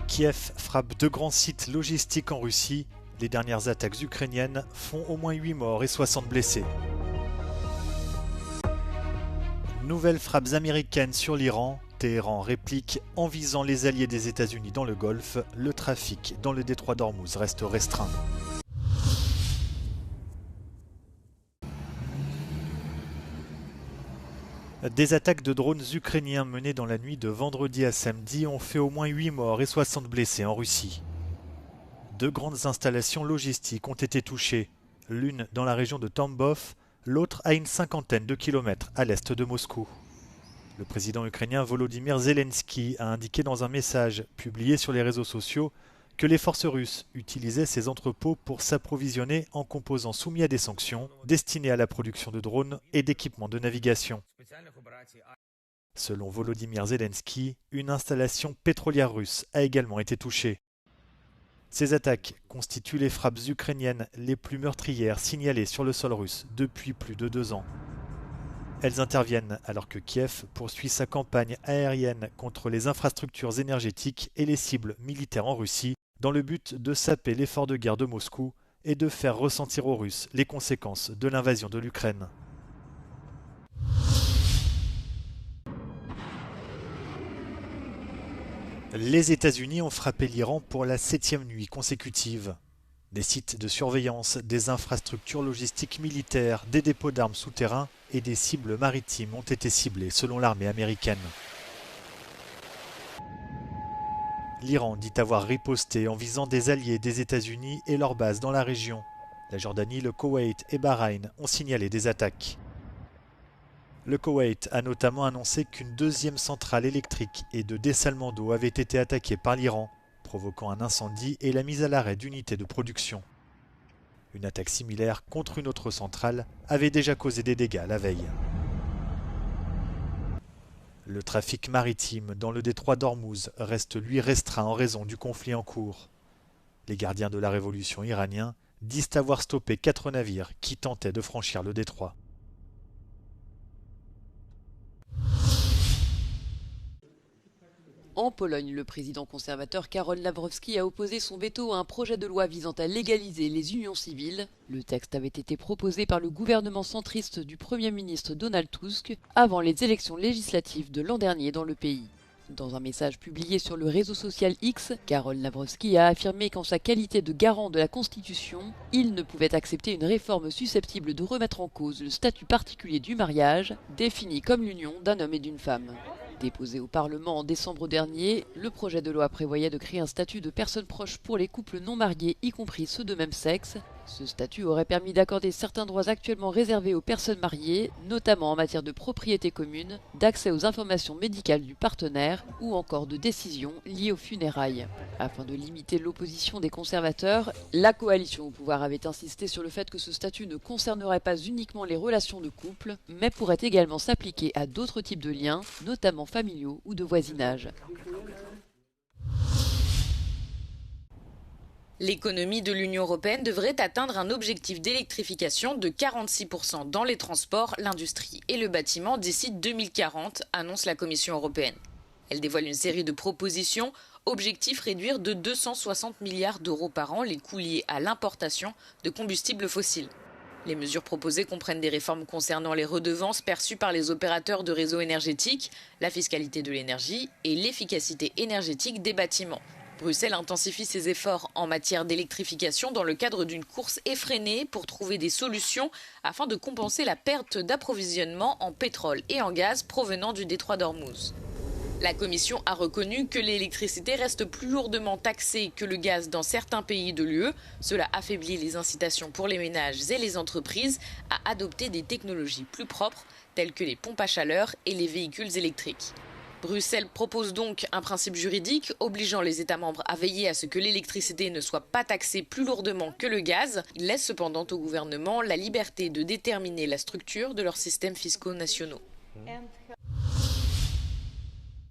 Kiev frappe deux grands sites logistiques en Russie. Les dernières attaques ukrainiennes font au moins 8 morts et 60 blessés. Nouvelles frappes américaines sur l'Iran. Téhéran réplique en visant les alliés des États-Unis dans le Golfe. Le trafic dans le détroit d'Ormuz reste restreint. Des attaques de drones ukrainiens menées dans la nuit de vendredi à samedi ont fait au moins 8 morts et 60 blessés en Russie. Deux grandes installations logistiques ont été touchées, l'une dans la région de Tambov, l'autre à une cinquantaine de kilomètres à l'est de Moscou. Le président ukrainien Volodymyr Zelensky a indiqué dans un message publié sur les réseaux sociaux que les forces russes utilisaient ces entrepôts pour s'approvisionner en composants soumis à des sanctions destinés à la production de drones et d'équipements de navigation. Selon Volodymyr Zelensky, une installation pétrolière russe a également été touchée. Ces attaques constituent les frappes ukrainiennes les plus meurtrières signalées sur le sol russe depuis plus de 2 ans. Elles interviennent alors que Kiev poursuit sa campagne aérienne contre les infrastructures énergétiques et les cibles militaires en Russie dans le but de saper l'effort de guerre de Moscou et de faire ressentir aux Russes les conséquences de l'invasion de l'Ukraine. Les États-Unis ont frappé l'Iran pour la 7e nuit consécutive. Des sites de surveillance, des infrastructures logistiques militaires, des dépôts d'armes souterrains et des cibles maritimes ont été ciblés selon l'armée américaine. L'Iran dit avoir riposté en visant des alliés des États-Unis et leurs bases dans la région. La Jordanie, le Koweït et Bahreïn ont signalé des attaques. Le Koweït a notamment annoncé qu'une deuxième centrale électrique et de dessalement d'eau avait été attaquée par l'Iran, provoquant un incendie et la mise à l'arrêt d'unités de production. Une attaque similaire contre une autre centrale avait déjà causé des dégâts la veille. Le trafic maritime dans le détroit d'Ormuz reste lui restreint en raison du conflit en cours. Les gardiens de la révolution iranien disent avoir stoppé 4 navires qui tentaient de franchir le détroit. En Pologne, le président conservateur Karol Nawrocki a opposé son veto à un projet de loi visant à légaliser les unions civiles. Le texte avait été proposé par le gouvernement centriste du Premier ministre Donald Tusk avant les élections législatives de l'an dernier dans le pays. Dans un message publié sur le réseau social X, Karol Nawrocki a affirmé qu'en sa qualité de garant de la Constitution, il ne pouvait accepter une réforme susceptible de remettre en cause le statut particulier du mariage, défini comme l'union d'un homme et d'une femme. Déposé au Parlement en décembre dernier, le projet de loi prévoyait de créer un statut de personnes proches pour les couples non mariés, y compris ceux de même sexe. Ce statut aurait permis d'accorder certains droits actuellement réservés aux personnes mariées, notamment en matière de propriété commune, d'accès aux informations médicales du partenaire ou encore de décisions liées aux funérailles. Afin de limiter l'opposition des conservateurs, la coalition au pouvoir avait insisté sur le fait que ce statut ne concernerait pas uniquement les relations de couple, mais pourrait également s'appliquer à d'autres types de liens, notamment familiaux ou de voisinage. L'économie de l'Union européenne devrait atteindre un objectif d'électrification de 46% dans les transports, l'industrie et le bâtiment d'ici 2040, annonce la Commission européenne. Elle dévoile une série de propositions. Objectif réduire de 260 milliards d'euros par an les coûts liés à l'importation de combustibles fossiles. Les mesures proposées comprennent des réformes concernant les redevances perçues par les opérateurs de réseaux énergétiques, la fiscalité de l'énergie et l'efficacité énergétique des bâtiments. Bruxelles intensifie ses efforts en matière d'électrification dans le cadre d'une course effrénée pour trouver des solutions afin de compenser la perte d'approvisionnement en pétrole et en gaz provenant du détroit d'Ormuz. La Commission a reconnu que l'électricité reste plus lourdement taxée que le gaz dans certains pays de l'UE. Cela affaiblit les incitations pour les ménages et les entreprises à adopter des technologies plus propres telles que les pompes à chaleur et les véhicules électriques. Bruxelles propose donc un principe juridique obligeant les États membres à veiller à ce que l'électricité ne soit pas taxée plus lourdement que le gaz. Il laisse cependant au gouvernement la liberté de déterminer la structure de leurs systèmes fiscaux nationaux.